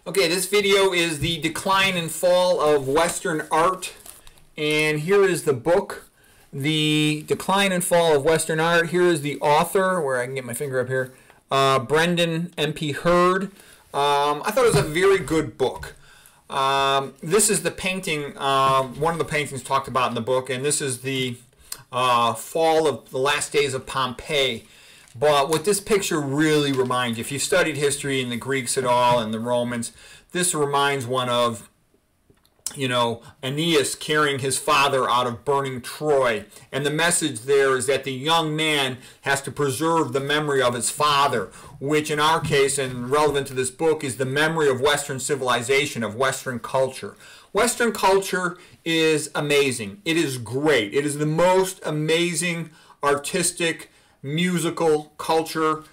Okay, this video is the decline and fall of Western art, and here is the book, The Decline and Fall of Western Art. Here is the author, where I can get my finger up here, Brendan M.P. Hurd. I thought it was a very good book. This is the painting, one of the paintings talked about in the book, and this is the fall of the last days of Pompeii. But what this picture really reminds you, if you've studied history and the Greeks at all and the Romans, this reminds one of, Aeneas carrying his father out of burning Troy. And the message there is that the young man has to preserve the memory of his father, which in our case, and relevant to this book, is the memory of Western civilization, of Western culture. Western culture is amazing. It is great. It is the most amazing artistic, musical culture,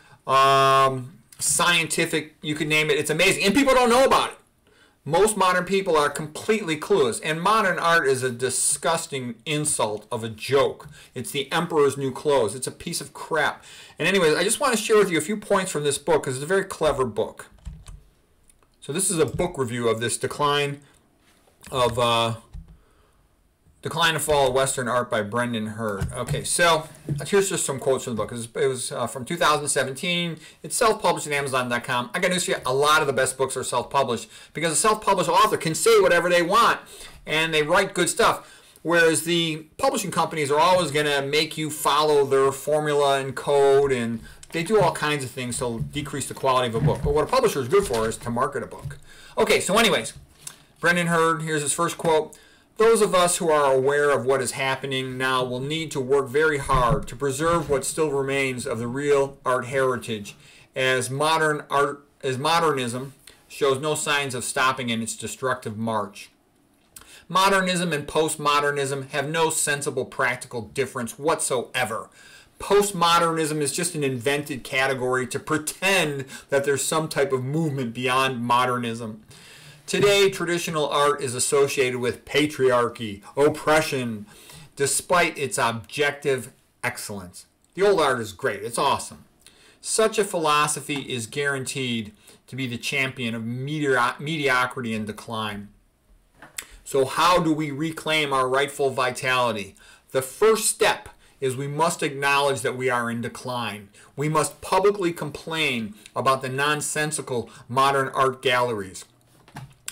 scientific, you could name it. It's amazing. And people don't know about it. Most modern people are completely clueless. And modern art is a disgusting insult of a joke. It's the emperor's new clothes. It's a piece of crap. And anyways, I just want to share with you a few points from this book because it's a very clever book. So this is a book review of this Decline and Fall of Western Art by Brendan Hurd. Okay, so here's just some quotes from the book. It was from 2017. It's self-published at Amazon.com. I got news for you. A lot of the best books are self-published because a self-published author can say whatever they want and they write good stuff. Whereas the publishing companies are always going to make you follow their formula and code, and they do all kinds of things to decrease the quality of a book. But what a publisher is good for is to market a book. Okay, so anyways, Brendan Hurd, here's his first quote. Those of us who are aware of what is happening now will need to work very hard to preserve what still remains of the real art heritage, as modernism shows no signs of stopping in its destructive march. Modernism and postmodernism have no sensible practical difference whatsoever. Postmodernism is just an invented category to pretend that there's some type of movement beyond modernism. Today, traditional art is associated with patriarchy, oppression, despite its objective excellence. The old art is great. It's awesome. Such a philosophy is guaranteed to be the champion of mediocrity and decline. So how do we reclaim our rightful vitality? The first step is we must acknowledge that we are in decline. We must publicly complain about the nonsensical modern art galleries.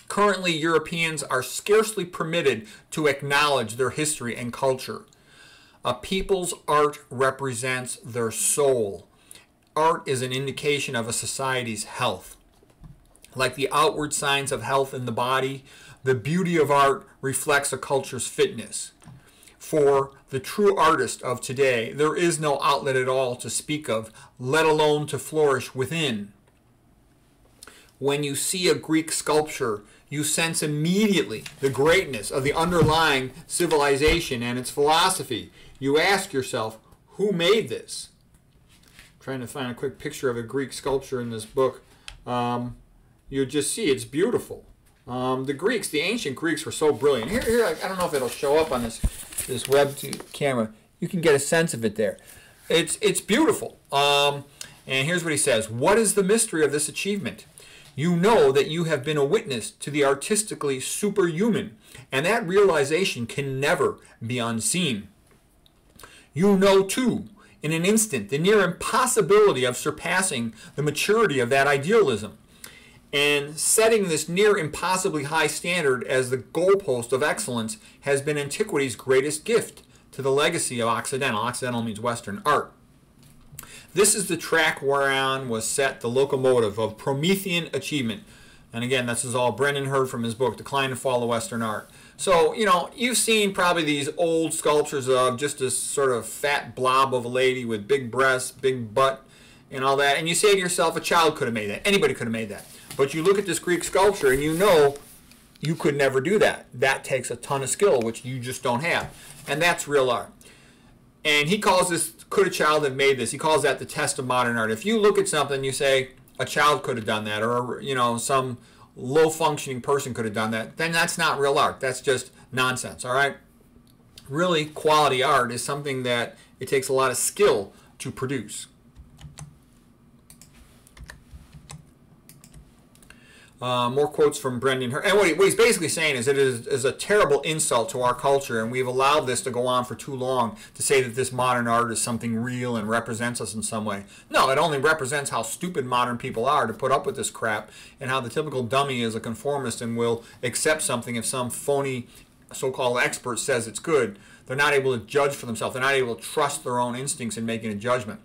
Currently, Europeans are scarcely permitted to acknowledge their history and culture. A people's art represents their soul. Art is an indication of a society's health. Like the outward signs of health in the body, the beauty of art reflects a culture's fitness. For the true artist of today, there is no outlet at all to speak of, let alone to flourish within. When you see a Greek sculpture, you sense immediately the greatness of the underlying civilization and its philosophy. You ask yourself, who made this? I'm trying to find a quick picture of a Greek sculpture in this book. You'll just see it's beautiful. The Greeks, the ancient Greeks, were so brilliant. Here, I don't know if it'll show up on this web camera. You can get a sense of it there. It's beautiful. And here's what he says. What is the mystery of this achievement? You know that you have been a witness to the artistically superhuman, and that realization can never be unseen. You know, too, in an instant, the near impossibility of surpassing the maturity of that idealism, and setting this near impossibly high standard as the goalpost of excellence has been antiquity's greatest gift to the legacy of Occidental. Occidental means Western art. This is the track whereon was set the locomotive of Promethean achievement. And again, this is all Brendan Hurd from his book, Decline and Fall of Western Art. So, you've seen probably these old sculptures of just this sort of fat blob of a lady with big breasts, big butt, and all that. And you say to yourself, a child could have made that. Anybody could have made that. But you look at this Greek sculpture and you know you could never do that. That takes a ton of skill, which you just don't have. And that's real art. And he calls this, could a child have made this? He calls that the test of modern art. If you look at something, you say, a child could have done that, or some low-functioning person could have done that, then that's not real art. That's just nonsense, all right? Really, quality art is something that it takes a lot of skill to produce. More quotes from Brendan Hurd. And what he's basically saying is that it is a terrible insult to our culture, and we've allowed this to go on for too long to say that this modern art is something real and represents us in some way. No, it only represents how stupid modern people are to put up with this crap, and how the typical dummy is a conformist and will accept something if some phony so-called expert says it's good. They're not able to judge for themselves. They're not able to trust their own instincts in making a judgment.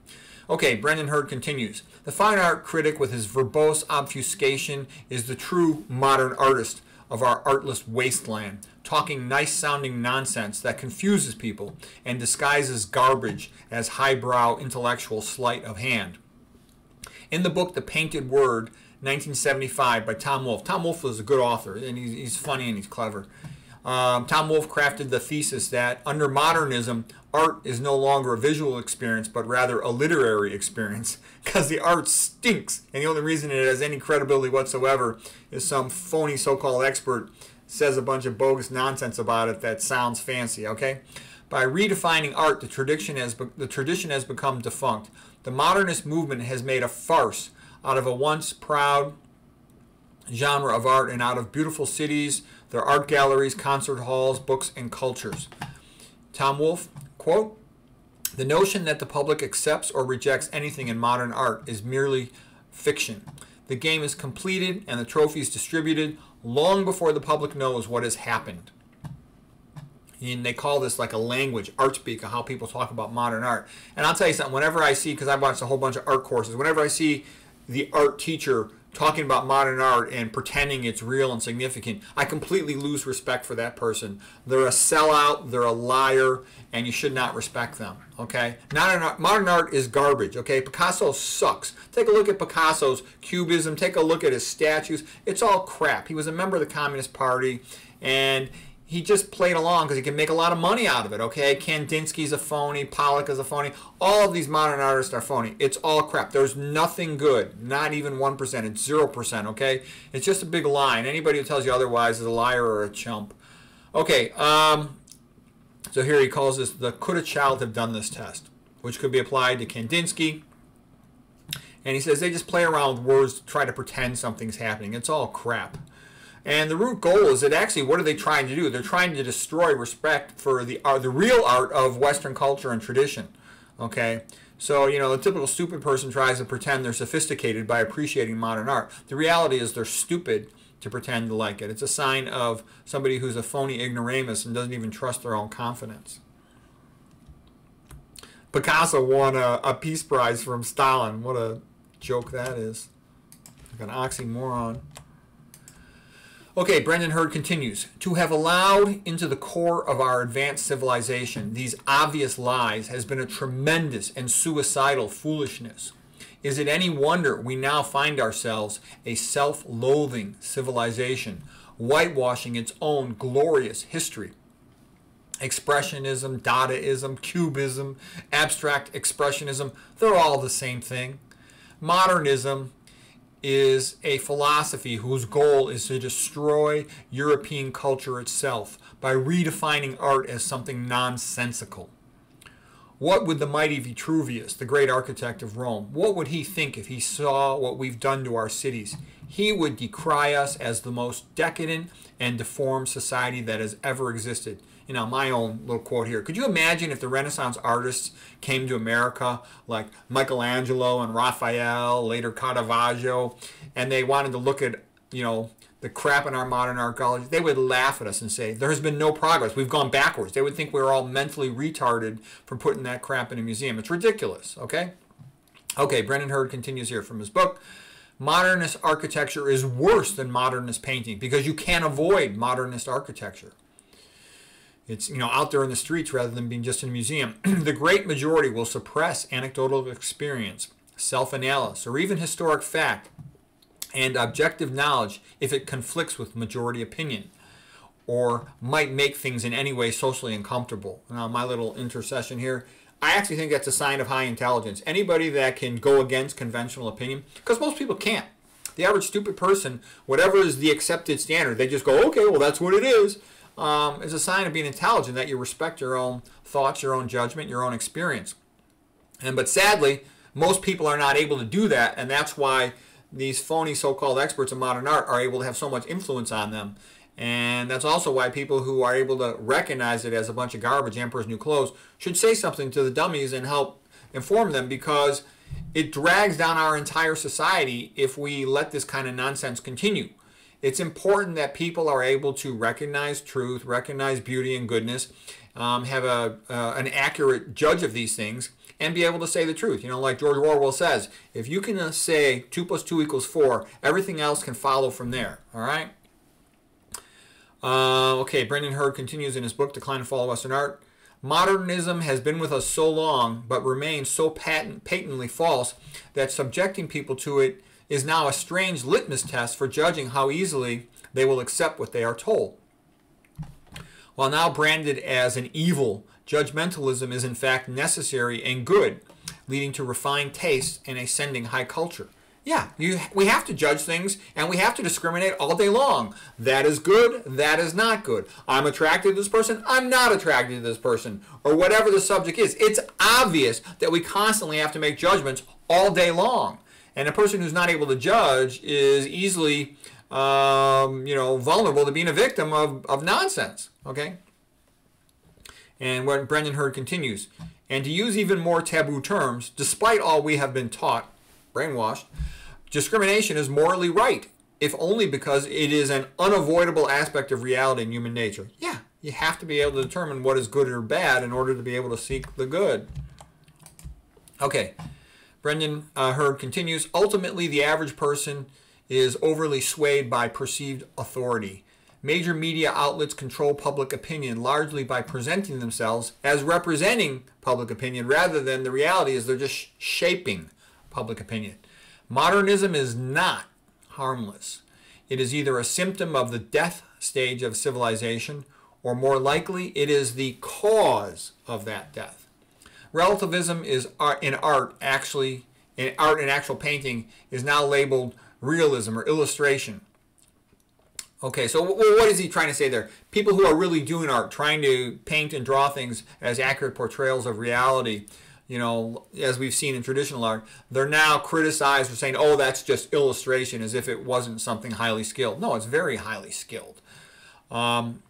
Okay, Brendan Hurd continues. The fine art critic with his verbose obfuscation is the true modern artist of our artless wasteland, talking nice-sounding nonsense that confuses people and disguises garbage as highbrow intellectual sleight of hand. In the book The Painted Word, 1975, by Tom Wolfe. Tom Wolfe was a good author, and he's funny and he's clever. Tom Wolfe crafted the thesis that under modernism, art is no longer a visual experience, but rather a literary experience, because the art stinks, and the only reason it has any credibility whatsoever is some phony so-called expert says a bunch of bogus nonsense about it that sounds fancy, okay? By redefining art, the tradition has become defunct. The modernist movement has made a farce out of a once proud genre of art and out of beautiful cities, their art galleries, concert halls, books, and cultures. Tom Wolfe, quote, "The notion that the public accepts or rejects anything in modern art is merely fiction. The game is completed and the trophies distributed long before the public knows what has happened." And they call this like a language, art speak, of how people talk about modern art. And I'll tell you something, whenever I see, because I've watched a whole bunch of art courses, whenever I see the art teacher talking about modern art and pretending it's real and significant, I completely lose respect for that person. They're a sellout, they're a liar, and you should not respect them, okay? Modern art is garbage, okay? Picasso sucks. Take a look at Picasso's Cubism, take a look at his statues. It's all crap. He was a member of the Communist Party, and he just played along because he can make a lot of money out of it, okay? Kandinsky's a phony, Pollock is a phony. All of these modern artists are phony. It's all crap. There's nothing good, not even 1%. It's 0%, okay? It's just a big lie, and anybody who tells you otherwise is a liar or a chump. Okay, so here he calls this the could a child have done this test, which could be applied to Kandinsky. And he says they just play around with words to try to pretend something's happening. It's all crap. And the root goal is that actually, what are they trying to do? They're trying to destroy respect for the real art of Western culture and tradition. Okay? So, you know, the typical stupid person tries to pretend they're sophisticated by appreciating modern art. The reality is they're stupid to pretend to like it. It's a sign of somebody who's a phony ignoramus and doesn't even trust their own confidence. Picasso won a Peace Prize from Stalin. What a joke that is. Like an oxymoron. Okay, Brendan Hurd continues. To have allowed into the core of our advanced civilization these obvious lies has been a tremendous and suicidal foolishness. Is it any wonder we now find ourselves a self-loathing civilization, whitewashing its own glorious history? Expressionism, Dadaism, Cubism, abstract expressionism, they're all the same thing. Modernism is a philosophy whose goal is to destroy European culture itself by redefining art as something nonsensical. What would the mighty Vitruvius, the great architect of Rome, what would he think if he saw what we've done to our cities? He would decry us as the most decadent and deformed society that has ever existed. You know, my own little quote here. Could you imagine if the Renaissance artists came to America, like Michelangelo and Raphael, later Caravaggio, and they wanted to look at, you know, the crap in our modern art galleries? They would laugh at us and say, there has been no progress. We've gone backwards. They would think we were all mentally retarded for putting that crap in a museum. It's ridiculous, okay? Okay, Brendan Hurd continues here from his book. Modernist architecture is worse than modernist painting because you can't avoid modernist architecture. It's, you know, out there in the streets rather than being just in a museum. The great majority will suppress anecdotal experience, self-analysis, or even historic fact and objective knowledge if it conflicts with majority opinion or might make things in any way socially uncomfortable. Now, my little intercession here, I actually think that's a sign of high intelligence. Anybody that can go against conventional opinion, because most people can't. The average stupid person, whatever is the accepted standard, they just go, okay, well, that's what it is. Is a sign of being intelligent, that you respect your own thoughts, your own judgment, your own experience. But sadly, most people are not able to do that, and that's why these phony so-called experts in modern art are able to have so much influence on them. And that's also why people who are able to recognize it as a bunch of garbage, Emperor's New Clothes, should say something to the dummies and help inform them, because it drags down our entire society if we let this kind of nonsense continue. It's important that people are able to recognize truth, recognize beauty and goodness, have an accurate judge of these things, and be able to say the truth. You know, like George Orwell says, if you can say 2 + 2 = 4, everything else can follow from there. All right? Okay, Brendan Hurd continues in his book, Decline and Fall of Western Art. Modernism has been with us so long, but remains so patently false, that subjecting people to it is now a strange litmus test for judging how easily they will accept what they are told. While now branded as an evil, judgmentalism is in fact necessary and good, leading to refined tastes and ascending high culture. Yeah, we have to judge things, and we have to discriminate all day long. That is good, that is not good. I'm attracted to this person, I'm not attracted to this person, or whatever the subject is. It's obvious that we constantly have to make judgments all day long. And a person who's not able to judge is easily vulnerable to being a victim of nonsense. Okay? And when Brendan Hurd continues, and to use even more taboo terms, despite all we have been taught, brainwashed, discrimination is morally right, if only because it is an unavoidable aspect of reality and human nature. Yeah, you have to be able to determine what is good or bad in order to be able to seek the good. Okay, Brendan Hurd continues, ultimately the average person is overly swayed by perceived authority. Major media outlets control public opinion largely by presenting themselves as representing public opinion, rather than the reality is they're just shaping public opinion. Modernism is not harmless. It is either a symptom of the death stage of civilization, or more likely, it is the cause of that death. Relativism is in art and actual painting is now labeled realism or illustration. Okay, so what is he trying to say there? People who are really doing art, trying to paint and draw things as accurate portrayals of reality, you know, as we've seen in traditional art, they're now criticized for saying, oh, that's just illustration, as if it wasn't something highly skilled. No, it's very highly skilled. And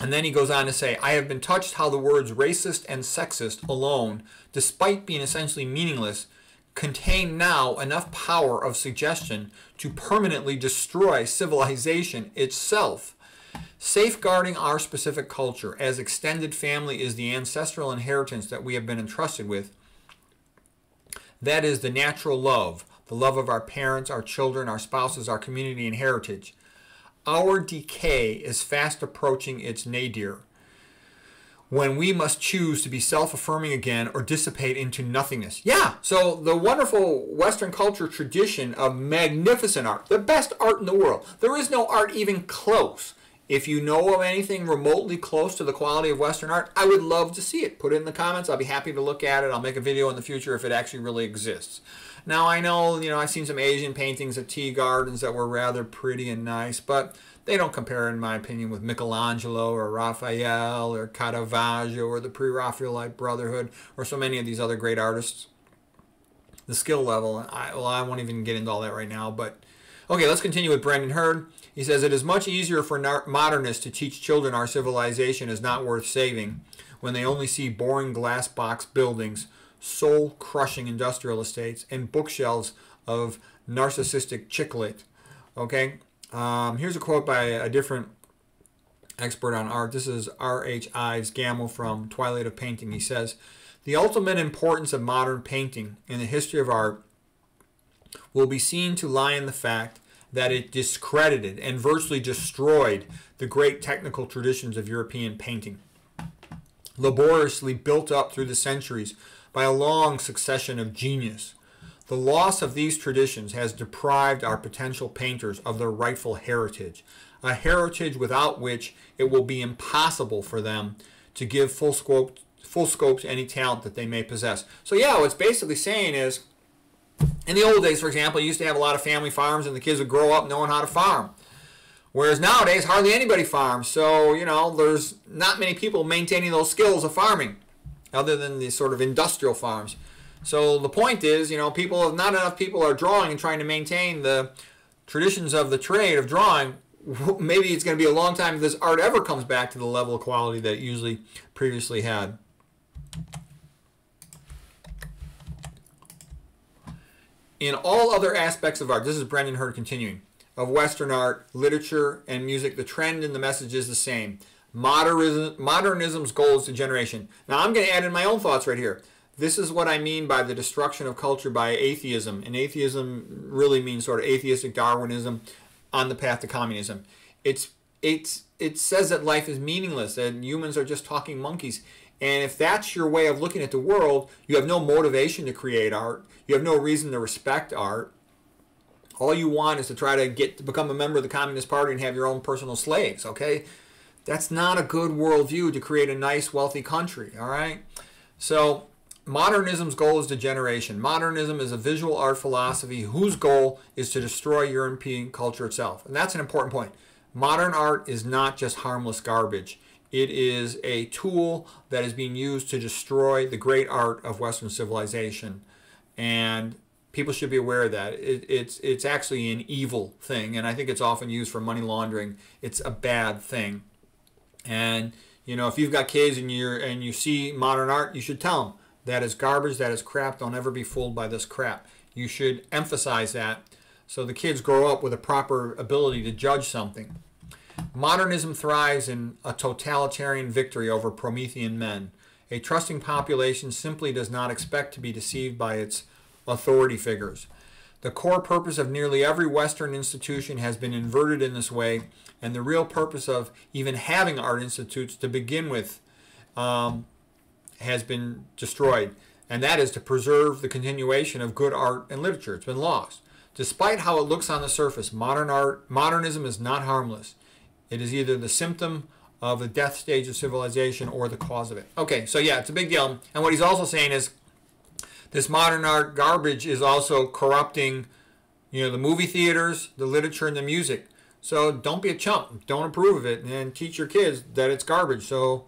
then he goes on to say, I have been touched how the words racist and sexist alone, despite being essentially meaningless, contain now enough power of suggestion to permanently destroy civilization itself. Safeguarding our specific culture as extended family is the ancestral inheritance that we have been entrusted with. That is the natural love, the love of our parents, our children, our spouses, our community and heritage. Our decay is fast approaching its nadir, when we must choose to be self-affirming again or dissipate into nothingness. Yeah, so the wonderful Western culture tradition of magnificent art, the best art in the world. There is no art even close. If you know of anything remotely close to the quality of Western art, I would love to see it. Put it in the comments. I'll be happy to look at it. I'll make a video in the future if it actually really exists. Now, I know, I've seen some Asian paintings at tea gardens that were rather pretty and nice, but they don't compare, in my opinion, with Michelangelo or Raphael or Caravaggio or the Pre-Raphaelite Brotherhood or so many of these other great artists. The skill level, I won't even get into all that right now, but okay, let's continue with Brendan Hurd. He says, it is much easier for modernists to teach children our civilization is not worth saving when they only see boring glass box buildings, soul-crushing industrial estates, and bookshelves of narcissistic chick-lit. Okay? Here's a quote by a different expert on art. This is R.H. Ives Gamble from Twilight of Painting. He says, the ultimate importance of modern painting in the history of art will be seen to lie in the fact that it discredited and virtually destroyed the great technical traditions of European painting, laboriously built up through the centuries by a long succession of genius. The loss of these traditions has deprived our potential painters of their rightful heritage, a heritage without which it will be impossible for them to give full scope to any talent that they may possess. So yeah, what it's basically saying is, in the old days, for example, you used to have a lot of family farms and the kids would grow up knowing how to farm. Whereas nowadays, hardly anybody farms. So, there's not many people maintaining those skills of farming other than these sort of industrial farms. So the point is, not enough people are drawing and trying to maintain the traditions of the trade of drawing. Maybe it's going to be a long time if this art ever comes back to the level of quality that it usually previously had. In all other aspects of art, this is Brendan Hurd continuing, of Western art, literature, and music, the trend and the message is the same. Modernism's goal is degeneration. Now I'm going to add in my own thoughts right here. This is what I mean by the destruction of culture by atheism. And atheism really means sort of atheistic Darwinism on the path to communism. It says that life is meaningless, that humans are just talking monkeys. And if that's your way of looking at the world, you have no motivation to create art. You have no reason to respect art. All you want is to try to become a member of the Communist Party and have your own personal slaves, okay? That's not a good worldview to create a nice, wealthy country, all right? So modernism's goal is degeneration. Modernism is a visual art philosophy whose goal is to destroy European culture itself. And that's an important point. Modern art is not just harmless garbage. It is a tool that is being used to destroy the great art of Western civilization. And people should be aware of that. It's actually an evil thing, and I think it's often used for money laundering. It's a bad thing. And if you've got kids and you see modern art, you should tell them that is garbage, that is crap. Don't ever be fooled by this crap. You should emphasize that so the kids grow up with a proper ability to judge something. Modernism thrives in a totalitarian victory over Promethean men. A trusting population simply does not expect to be deceived by its authority figures. The core purpose of nearly every Western institution has been inverted in this way, and the real purpose of even having art institutes to begin with has been destroyed, and that is to preserve the continuation of good art and literature. It's been lost. Despite how it looks on the surface, modernism is not harmless. It is either the symptom of the death stage of civilization or the cause of it. Okay, so yeah, it's a big deal. And what he's also saying is this modern art garbage is also corrupting, the movie theaters, the literature, and the music. So don't be a chump. Don't approve of it, and teach your kids that it's garbage. So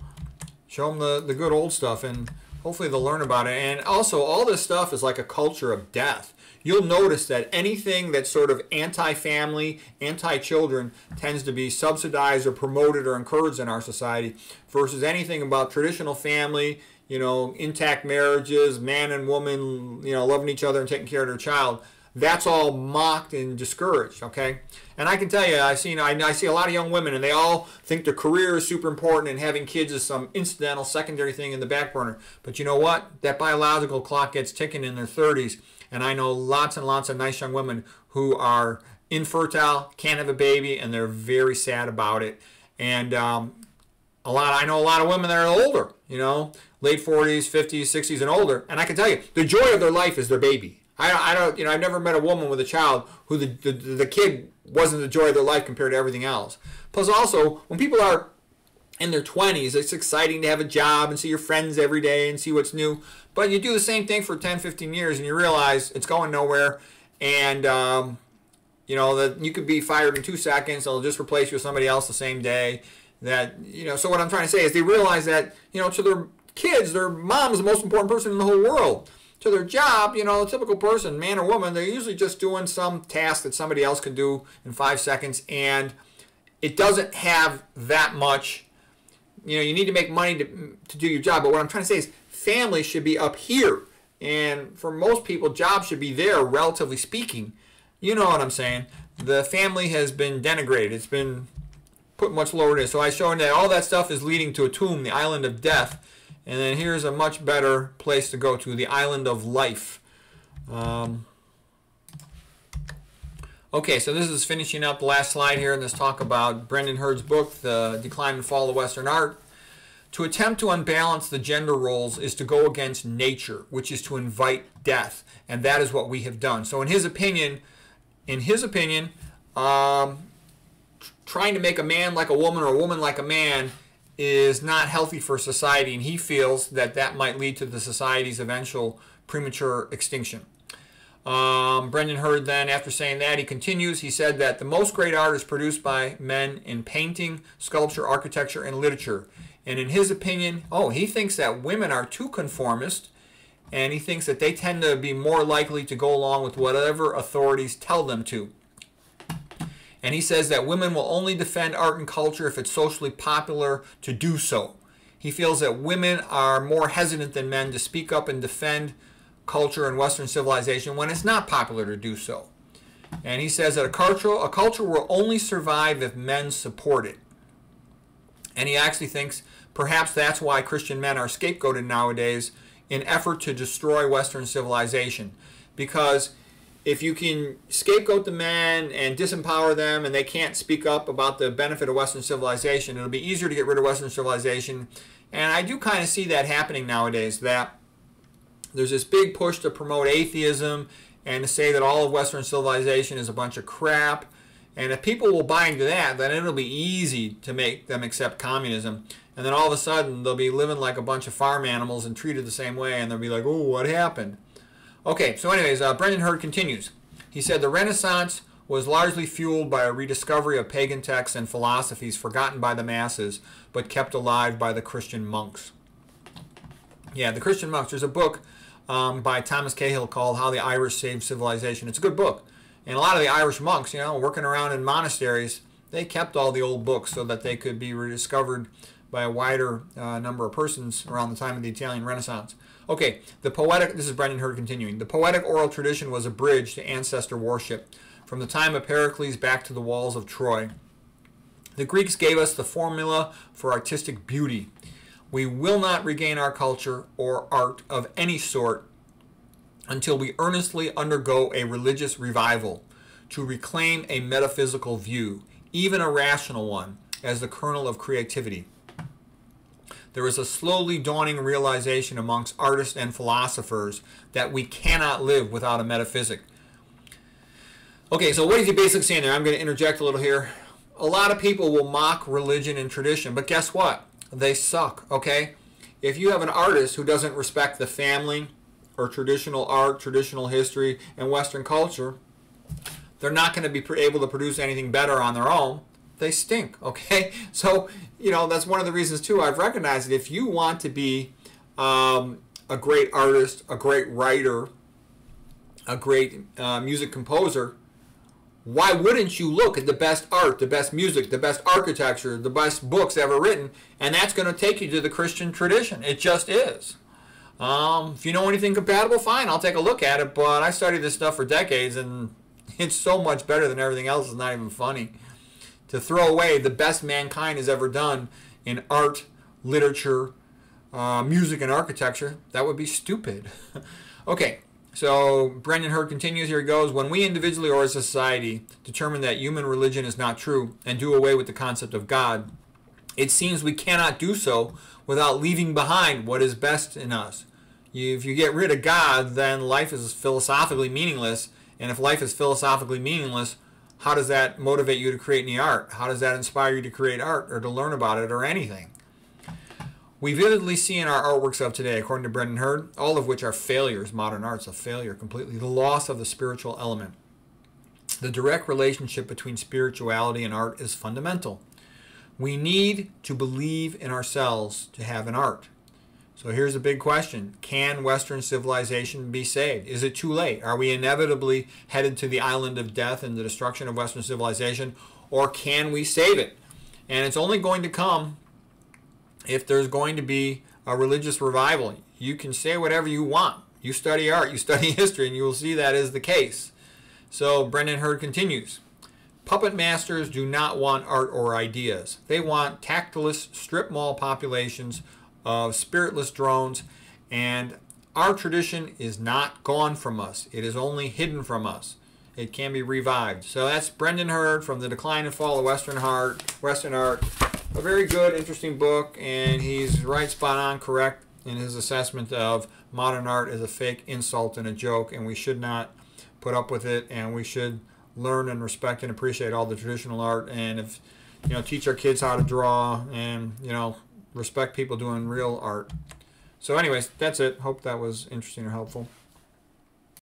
show them the good old stuff, and hopefully they'll learn about it. And also, all this stuff is like a culture of death. You'll notice that anything that's sort of anti-family, anti-children tends to be subsidized or promoted or encouraged in our society versus anything about traditional family, intact marriages, man and woman, loving each other and taking care of their child. That's all mocked and discouraged, okay? And I can tell you, I see a lot of young women, and they all think their career is super important and having kids is some incidental, secondary thing in the back burner. But you know what? That biological clock gets ticking in their 30s. And I know lots and lots of nice young women who are infertile, can't have a baby, and they're very sad about it. And I know a lot of women that are older, late 40s, 50s, 60s, and older. And I can tell you, the joy of their life is their baby. I've never met a woman with a child who the kid wasn't the joy of their life compared to everything else. Plus, also, when people are in their 20s, it's exciting to have a job and see your friends every day and see what's new. But you do the same thing for 10, 15 years and you realize it's going nowhere. And, that you could be fired in 2 seconds. They'll just replace you with somebody else the same day. So what I'm trying to say is they realize that, to their kids, their mom is the most important person in the whole world. To their job, a typical person, man or woman, they're usually just doing some task that somebody else can do in 5 seconds. And it doesn't have that much. You need to make money to do your job. But what I'm trying to say is family should be up here. And for most people, jobs should be there, relatively speaking. You know what I'm saying. The family has been denigrated. It's been put much lower than it is. So I showed that all that stuff is leading to a tomb, the island of death. And then here's a much better place to go to, the island of life. Okay, so this is finishing up the last slide here in this talk about Brendan Hurd's book, The Decline and Fall of Western Art. To attempt to unbalance the gender roles is to go against nature, which is to invite death, and that is what we have done. So in his opinion, trying to make a man like a woman or a woman like a man is not healthy for society, and he feels that that might lead to the society's eventual premature extinction. Brendan Hurd then, after saying that, he continues, he said that the most great art is produced by men in painting, sculpture, architecture, and literature. And in his opinion, he thinks that women are too conformist And he thinks that they tend to be more likely to go along with whatever authorities tell them to. And he says that women will only defend art and culture if it's socially popular to do so. He feels that women are more hesitant than men to speak up and defend culture and Western civilization when it's not popular to do so. And he says that a culture will only survive if men support it. And he actually thinks perhaps that's why Christian men are scapegoated nowadays in effort to destroy Western civilization. Because if you can scapegoat the men and disempower them and they can't speak up about the benefit of Western civilization, it'll be easier to get rid of Western civilization. And I do kind of see that happening nowadays, that there's this big push to promote atheism and to say that all of Western civilization is a bunch of crap. And if people will buy into that, then it'll be easy to make them accept communism. And then all of a sudden, they'll be living like a bunch of farm animals and treated the same way, and they'll be like, oh, what happened? Okay, so anyways, Brendan Hurd continues. He said the Renaissance was largely fueled by a rediscovery of pagan texts and philosophies forgotten by the masses, but kept alive by the Christian monks. Yeah, the Christian monks. There's a book by Thomas Cahill called How the Irish Saved Civilization. It's a good book. And a lot of the Irish monks, working around in monasteries, they kept all the old books so that they could be rediscovered by a wider number of persons around the time of the Italian Renaissance. Okay, this is Brendan Hurd continuing. The poetic oral tradition was a bridge to ancestor worship from the time of Pericles back to the walls of Troy. The Greeks gave us the formula for artistic beauty. We will not regain our culture or art of any sort until we earnestly undergo a religious revival to reclaim a metaphysical view, even a rational one, as the kernel of creativity. There is a slowly dawning realization amongst artists and philosophers that we cannot live without a metaphysic. Okay, so what is he basically saying there? I'm going to interject a little here. A lot of people will mock religion and tradition, but guess what? They suck, okay? If you have an artist who doesn't respect the family or traditional art, traditional history, and Western culture, they're not going to be able to produce anything better on their own. They stink, okay? So, that's one of the reasons, too, I've recognized that if you want to be a great artist, a great writer, a great music composer, why wouldn't you look at the best art, the best music, the best architecture, the best books ever written, and that's going to take you to the Christian tradition. It just is. If you know anything compatible, fine, I'll take a look at it, but I studied this stuff for decades, and it's so much better than everything else. It's not even funny. To throw away the best mankind has ever done in art, literature, music, and architecture, that would be stupid. Okay, so Brendan Hurd continues. Here he goes. When we individually or as a society determine that human religion is not true and do away with the concept of God, it seems we cannot do so without leaving behind what is best in us. If you get rid of God, then life is philosophically meaningless. And if life is philosophically meaningless, how does that motivate you to create any art? How does that inspire you to create art or to learn about it or anything? We vividly see in our artworks of today, according to Brendan Hurd, all of which are failures. Modern art's a failure completely. The loss of the spiritual element. The direct relationship between spirituality and art is fundamental. We need to believe in ourselves to have an art. So here's a big question. Can Western civilization be saved? Is it too late? Are we inevitably headed to the island of death and the destruction of Western civilization? Or can we save it? And it's only going to come if there's going to be a religious revival. You can say whatever you want. You study art, you study history, and you will see that is the case. So Brendan Hurd continues. Puppet masters do not want art or ideas. They want tactless strip mall populations of spiritless drones, and our tradition is not gone from us. It is only hidden from us. It can be revived. So that's Brendan Hurd from The Decline and Fall of Western Art. A very good, interesting book, and he's right spot on correct in his assessment of modern art as a fake insult and a joke, and we should not put up with it, and we should learn and respect and appreciate all the traditional art, and if teach our kids how to draw, and respect people doing real art. So anyways, that's it. Hope that was interesting or helpful.